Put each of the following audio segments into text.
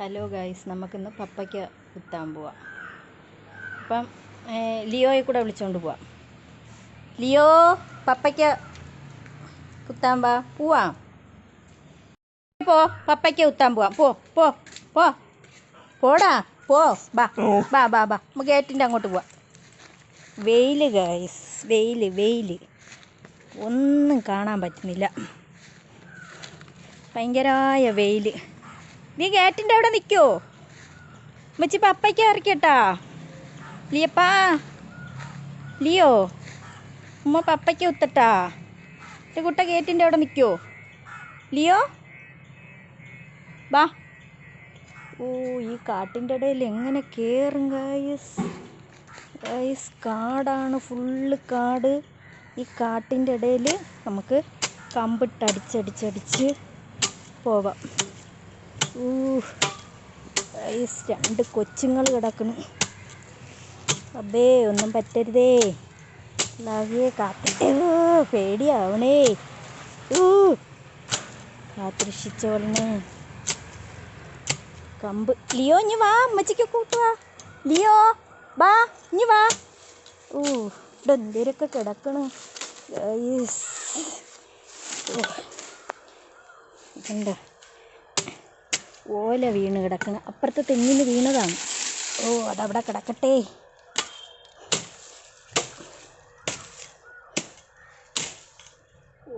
Hello guys, നമുക്കിന്ന് പപ്പയ്ക്ക കുത്താൻ പോവാം. അപ്പം ലിയോയെ കൂടെ വിളിച്ചുകൊണ്ട് പോവാം. ലിയോ, പപ്പയ്ക്ക കുത്താൻ പോവാം. പോ, പപ്പയ്ക്ക കുത്താൻ പോവാം. പോ പോ പോ പോടാ പോ. ബാ ബാ ബാ ബാ നമുക്ക് ഗേറ്റിൻ്റെ അങ്ങോട്ട് പോവാം. വെയിൽ ഗൈസ്, വെയിൽ ഒന്നും കാണാൻ പറ്റുന്നില്ല. ഭയങ്കരമായ വെയിൽ. നീ ഗേറ്റിൻ്റെ അവിടെ നിൽക്കുമോ? ഉമ്മച്ചി പപ്പയ്ക്ക ഇറക്കിട്ടാ. ലിയപ്പാ, ലിയോ, ഉമ്മ പപ്പയ്ക്ക കുത്തട്ടാ. എൻ്റെ കുട്ട ഗേറ്റിൻ്റെ അവിടെ നിൽക്കുമോ? ലിയോ ബാ. ഓ, ഈ കാട്ടിൻ്റെ ഇടയിൽ എങ്ങനെ കയറും ഗൈസ്? കാടാണ്, ഫുള്ള് കാട്. ഈ കാട്ടിൻ്റെ ഇടയിൽ നമുക്ക് കമ്പിട്ടടിച്ചടിച്ചടിച്ച് പോവാം. രണ്ട് കൊച്ചുങ്ങൾ കിടക്കണം. അബേ, ഒന്നും പറ്റരുതേ. ലാഹിയെ കാത്തിട്ടേ, പേടിയാവണേ. കാത്തിരക്ഷിച്ചോളണേ. കമ്പ്. ലിയോ ഇഞ്ഞി വാ, അമ്മച്ചിക്ക് കൂട്ടുവാ. ലിയോ വാ, ഇഞ്ഞി വാ. ഇവിടെ എന്തേരൊക്കെ കിടക്കണം. ഇതുണ്ട്, ഓല വീണ് കിടക്കണം. അപ്പുറത്തെ തെങ്ങിന് വീണതാണ്. അതവിടെ കിടക്കട്ടെ.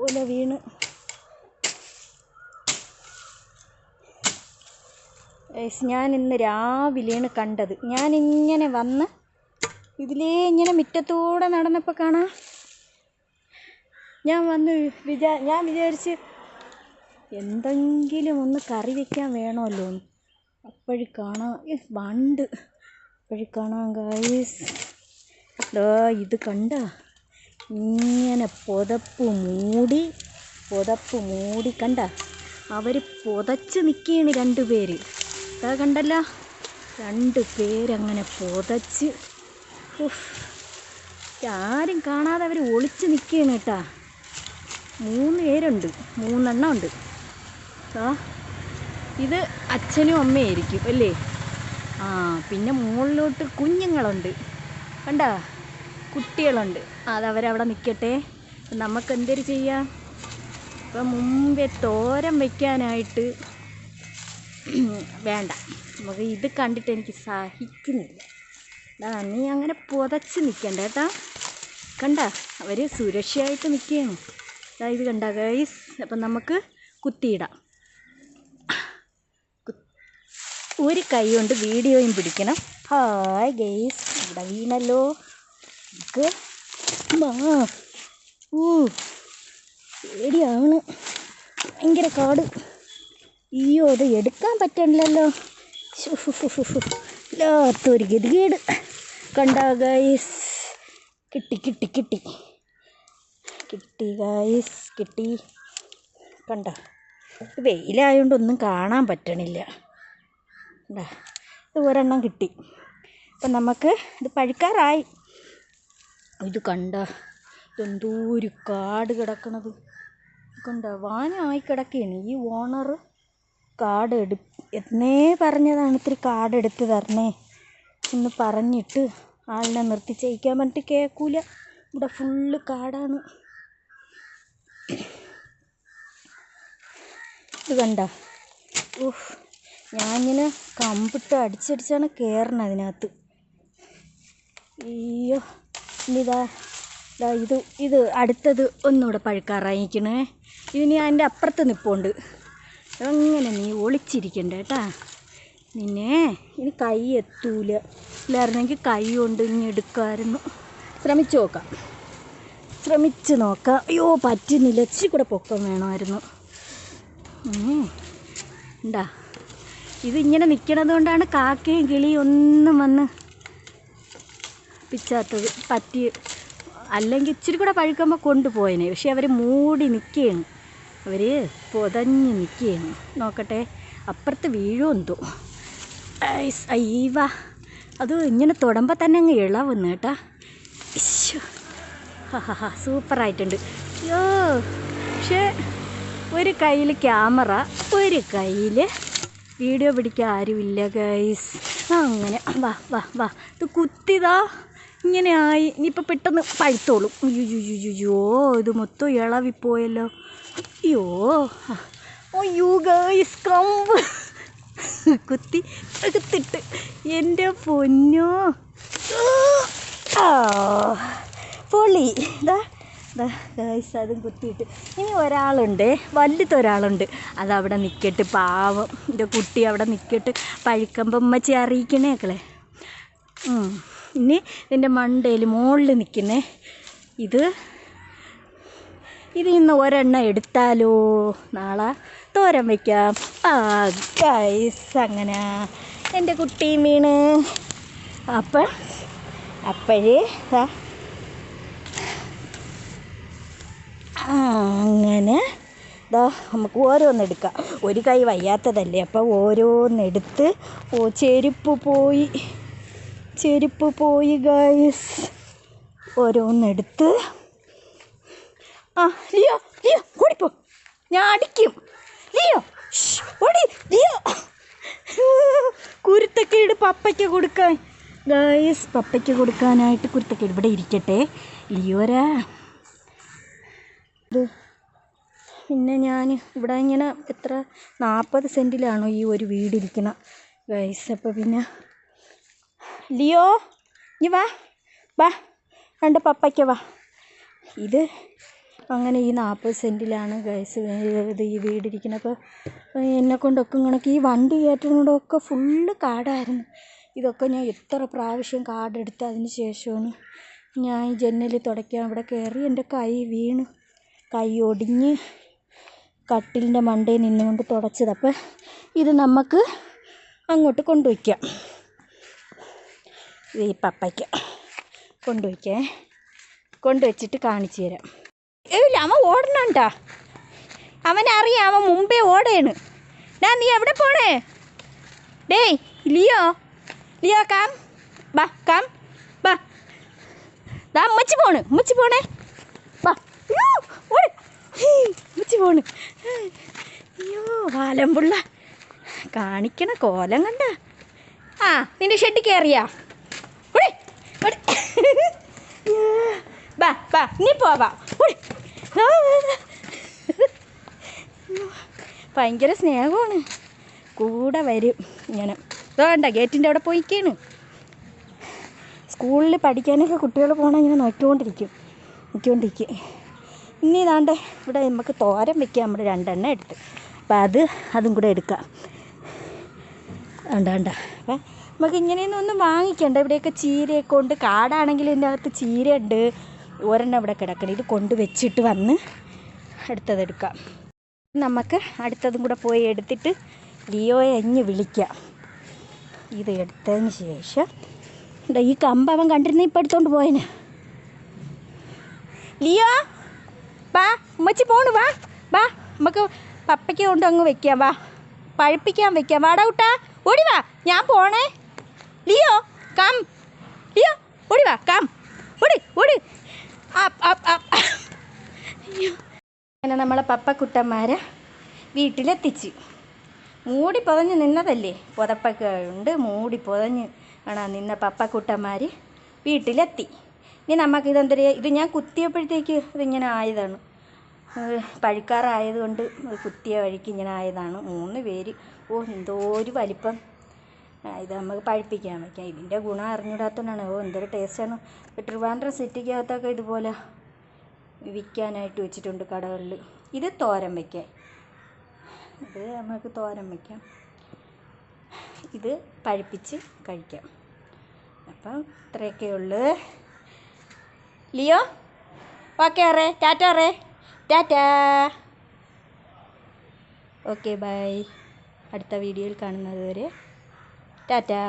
ഓല വീണ്. ഞാൻ ഇന്ന് രാവിലെയാണ് കണ്ടത്. ഞാനിങ്ങനെ വന്ന് ഇതിലേ ഇങ്ങനെ മുറ്റത്തൂടെ നടന്നപ്പോൾ കാണാം. ഞാൻ വിചാരിച്ച് എന്തെങ്കിലും ഒന്ന് കറി വയ്ക്കാൻ വേണമല്ലോ എന്ന്. അപ്പോഴും കാണാം വണ്ട്. അപ്പോഴും കാണാം ഗൈസ്, ഇത് കണ്ട, ഇങ്ങനെ പുതപ്പ് മൂടി കണ്ട. അവർ പുതച്ച് നിൽക്കുകയാണ് രണ്ടുപേര്. കണ്ടല്ലോ, 2 പേരങ്ങനെ പുതച്ച്. ആരും കാണാതെ അവർ ഒളിച്ച് നിൽക്കുകയാണ് കേട്ടാ. 3 പേരുണ്ട്, 3 എണ്ണം ഉണ്ട്. ഇത് അച്ഛനും അമ്മയായിരിക്കും അല്ലേ? പിന്നെ മുകളിലോട്ട് കുഞ്ഞുങ്ങളുണ്ട് കണ്ട, കുട്ടികളുണ്ട്. അതവരവിടെ നിൽക്കട്ടെ. നമുക്കെന്തൊരു ചെയ്യാം. ഇപ്പം മുമ്പേ തോരൻ വയ്ക്കാനായിട്ട് വേണ്ട. നമുക്ക് ഇത് കണ്ടിട്ട് എനിക്ക് സഹിക്കുന്നില്ല. നീ അങ്ങനെ പുതച്ച് നിൽക്കണ്ട കേട്ടാ. കണ്ട, അവർ സുരക്ഷയായിട്ട് നിൽക്കുകയാണ്. ഇത് കണ്ട ഗൈസ്. അപ്പം നമുക്ക് കുത്തിയിടാം. ഒരു കൈ കൊണ്ട് വീഡിയോയും പിടിക്കണം. ഹായ് ഗൈസ്, ഇവിടെ വീണല്ലോ. നമുക്ക് പേടിയാണ്, ഭയങ്കര കാട്. അത് എടുക്കാൻ പറ്റണില്ലല്ലോ. ലാത്തൊരു ഗതികേട്. കണ്ട ഗൈസ്, കിട്ടി ഗൈസ്, കിട്ടി. കണ്ട, വെയിലായതുകൊണ്ടൊന്നും കാണാൻ പറ്റണില്ല. ഇത് ഒരെണ്ണം കിട്ടി. അപ്പം നമുക്ക് ഇത് പഴുക്കാറായി. ഇത് കണ്ട, ഇതെന്തോ ഒരു കാട് കിടക്കണത് കണ്ട. വാനായി കിടക്കുകയാണ്. ഈ ഓണർ എന്നേ പറഞ്ഞതാണ്, ഇത്തിരി കാടെടുത്ത് തരണേ എന്ന് പറഞ്ഞിട്ട് ആളിനെ നിർത്തി ചെയ്യിക്കാൻ പറഞ്ഞിട്ട് കേൾക്കൂല. ഇവിടെ ഫുള്ള് കാടാണ്. ഇത് കണ്ട. ഞാനിങ്ങനെ കമ്പിട്ട് അടിച്ചടിച്ചാണ് കയറണത് അതിനകത്ത്. അയ്യോ, ഇനിതാ ഇത് അടുത്തത് ഒന്നുകൂടെ പഴുക്കാറായിക്കണേ. ഇതിന് അതിൻ്റെ അപ്പുറത്ത് നിൽപ്പുണ്ട്. അങ്ങനെ നീ ഒളിച്ചിരിക്കണ്ട കേട്ടാ. നിന്നെ ഇനി കൈ എത്തൂല. ഇല്ലായിരുന്നെങ്കിൽ കൈ കൊണ്ട് ഇനി എടുക്കാമായിരുന്നു. ശ്രമിച്ച് നോക്കാം. അയ്യോ, പറ്റുന്നില്ല. ഇച്ചിരി കൂടെ പൊക്കം വേണമായിരുന്നു. ഉണ്ടാ, ഇതിങ്ങനെ നിൽക്കണത് കൊണ്ടാണ് കാക്കയും കിളിയും ഒന്നും വന്ന് പിച്ചാത്തത്. അല്ലെങ്കിൽ ഇച്ചിരി കൂടെ പഴുക്കുമ്പോൾ കൊണ്ടുപോയനെ. പക്ഷെ അവർ മൂടി നിൽക്കുകയാണ്. അവർ പൊതഞ്ഞ് നിൽക്കുകയാണ്. നോക്കട്ടെ, അപ്പുറത്ത് വീഴുമെന്തോ. അയ്യവാ, അത് ഇങ്ങനെ തൊടുമ്പോൾ തന്നെ അങ്ങ് ഇളവുന്നു കേട്ടാ. സൂപ്പറായിട്ടുണ്ട്. അയ്യോ, പക്ഷേ ഒരു കയ്യിൽ ക്യാമറ, ഒരു കയ്യിൽ വീഡിയോ പിടിക്കാൻ ആരുമില്ല ഗൈസ്. അങ്ങനെ വാ വാ വാ, ഇത് കുത്തിതാ ഇങ്ങനെ ആയി. ഇനിയിപ്പോൾ പെട്ടെന്ന് പഴുത്തോളും. അയ്യോ ഇത് മൊത്തം ഇളവിപ്പോയല്ലോ. അയ്യോ അയ്യോ ഗൈസ്, കമ്പ് കുത്തി എടുത്തിട്ട് എൻ്റെ പൊന്നോ. പൊളി. ഇതാ ഗൈസ്, അതും കുത്തിയിട്ട്. ഇനി ഒരാളുണ്ട്, വലുതൊരാളുണ്ട്, അതവിടെ നിൽക്കട്ട്. പാവം എൻ്റെ കുട്ടി അവിടെ നിൽക്കട്ട്. പഴുക്കുമ്പോൾ ഉമ്മച്ചി അറിയിക്കണേക്കളെ. ഇനി ഇതിൻ്റെ മണ്ടയിൽ മുകളിൽ നിൽക്കുന്നേ. ഇത് ഇന്ന് ഒരെണ്ണം എടുത്താലോ, നാളെ തോരൻ വയ്ക്കാം. ഗൈസ്, അങ്ങനെ എൻ്റെ കുട്ടി വീണ്. അപ്പോഴേ അങ്ങനെ നമുക്ക് ഓരോന്നെടുക്കാം. ഒരു കൈ വയ്യാത്തതല്ലേ, അപ്പോൾ ഓരോന്നെടുത്ത്. ചെരുപ്പ് പോയി ഗൈസ്. ഓരോന്നെടുത്ത്. ലിയോ ഓടിപ്പോ, ഞാൻ അടിക്കും. ലിയോ ഓടി. ലിയോ കുരുത്തക്കേട് പപ്പയ്ക്ക് കൊടുക്കാൻ ഗൈസ്. പപ്പയ്ക്ക് കൊടുക്കാനായിട്ട് കുരുത്തക്കേട്. ഇവിടെ ഇരിക്കട്ടെ ലിയോരാ. പിന്നെ ഞാൻ ഇവിടെ ഇങ്ങനെ 40 സെൻറ്റിലാണോ ഈ ഒരു വീടിരിക്കണ ഗൈസ്. അപ്പോൾ പിന്നെ ലിയോ ഇനി വാ രണ്ട് പപ്പയ്ക്ക് വാ. ഇത് അങ്ങനെ ഈ 40 സെൻറ്റിലാണ് ഗൈസ് ഇത് ഈ വീടിരിക്കുന്നത്. അപ്പോൾ എന്നെക്കൊണ്ടൊക്കെ കണക്ക് ഈ വണ്ടി കയറ്റുന്നതൊക്കെ ഫുള്ള് കാടായിരുന്നു. ഇതൊക്കെ ഞാൻ എത്ര പ്രാവശ്യം കാടെടുത്ത് അതിന് ശേഷമാണ് ഞാൻ ഈ ജനൽ തുടയ്ക്കാൻ ഇവിടെ കയറി. എൻ്റെ കൈ ഒടിഞ്ഞ് കട്ടിലിൻ്റെ മണ്ടയിൽ നിന്നുകൊണ്ട് തുടച്ചത്. അപ്പോൾ ഇത് നമുക്ക് അങ്ങോട്ട് കൊണ്ടുവയ്ക്കാം. ഇത് ഈ പപ്പയ്ക്ക് കൊണ്ടുവച്ചിട്ട് കാണിച്ചു തരാം. ഇല്ല, അവൻ ഓടണണ്ടാ. അവനറിയാം, അവൻ മുമ്പേ ഓടയാണ്. നീ എവിടെ പോണേ? ഡേയ് ലിയോ കാം ബാ. ഉമ്മച്ചി പോണേ. ബാ. ഉമ്മച്ചി പോണ്. അയ്യോ വാലമ്പുള്ള കാണിക്കണ കോലം കണ്ട. നിന്റെ ഷെഡ് കയറിയാ? ബാ നീ പോവാ. ഭയങ്കര സ്നേഹമാണ്, കൂടെ വരും ഇങ്ങനെ. വേണ്ട ഗേറ്റിൻ്റെ അവിടെ പോയിക്കാണ്. സ്കൂളിൽ പഠിക്കാനൊക്കെ കുട്ടികൾ പോകണം ഇങ്ങനെ നോക്കിക്കൊണ്ടിരിക്കും. ഇനി ഇതാണ്ട് ഇവിടെ നമുക്ക് തോരൻ വയ്ക്കാം. നമ്മൾ 2 എണ്ണം എടുത്ത്. അപ്പം അതും കൂടെ എടുക്കാം. വേണ്ട അപ്പം നമുക്ക് ഇങ്ങനെയൊന്നും ഒന്നും വാങ്ങിക്കണ്ട. ഇവിടെയൊക്കെ ചീരയൊക്കെ ഉണ്ട്. കാടാണെങ്കിൽ ഇതിൻ്റെ അകത്ത് ചീരയുണ്ട്. ഒരെണ്ണം ഇവിടെ കിടക്കണം. ഇത് കൊണ്ടുവച്ചിട്ട് വന്ന് അടുത്തതെടുക്കാം. നമുക്ക് അടുത്തതും കൂടെ പോയി എടുത്തിട്ട് ലിയോയെ വിളിക്കാം. ഇത് എടുത്തതിന് ശേഷം ഈ കമ്പ് അവൻ കണ്ടിരുന്ന ഇപ്പം എടുത്തോണ്ട് പോയന്. ലിയോ വാ, ഉമ്മച്ചി പോണു. വാ നമുക്ക് പപ്പയ്ക്ക് കൊണ്ട് അങ്ങ് വെക്കാം. വാ, പഴുപ്പിക്കാൻ വെക്കാം. വാടാ കുട്ടാ, ഓടി വാ, ഞാൻ പോണേ. ലിയോ ഓടി വാ, ഓടി. അങ്ങനെ നമ്മളെ പപ്പക്കുട്ടന്മാരെ വീട്ടിലെത്തിച്ച്. മൂടി പൊതഞ്ഞ് നിന്നതല്ലേ, പുതപ്പൊക്കെ ഉണ്ട്. മൂടി പൊതഞ്ഞ് നിന്ന പപ്പക്കുട്ടന്മാർ വീട്ടിലെത്തി. ഇനി ഇത് ഞാൻ കുത്തിയപ്പോഴത്തേക്ക് ഇതിങ്ങനെ ആയതാണ്. പഴുക്കാറായതുകൊണ്ട് കുത്തിയ വഴിക്ക് ഇങ്ങനെ ആയതാണ്. 3 പേര്. എന്തോ ഒരു വലിപ്പം. ഇത് നമുക്ക് പഴുപ്പിക്കാൻ വയ്ക്കാം. ഇതിൻ്റെ ഗുണം അറിഞ്ഞിടാത്തതാണ്. എന്തൊരു ടേസ്റ്റാണ്. ട്രിവാൻഡ്രം സിറ്റിക്കകത്തൊക്കെ ഇതുപോലെ വിൽക്കാനായിട്ട് വെച്ചിട്ടുണ്ട് കടകളിൽ. ഇത് തോരൻ വയ്ക്കാൻ. ഇത് നമുക്ക് തോരൻ വയ്ക്കാം. ഇത് പഴുപ്പിച്ച് കഴിക്കാം. അപ്പം ഇത്രയൊക്കെ ഉള്ളു. Leo okay Tata. Okay bye. അടുത്ത വീഡിയോയിൽ കാണുന്നത് വരെ ടാറ്റാ.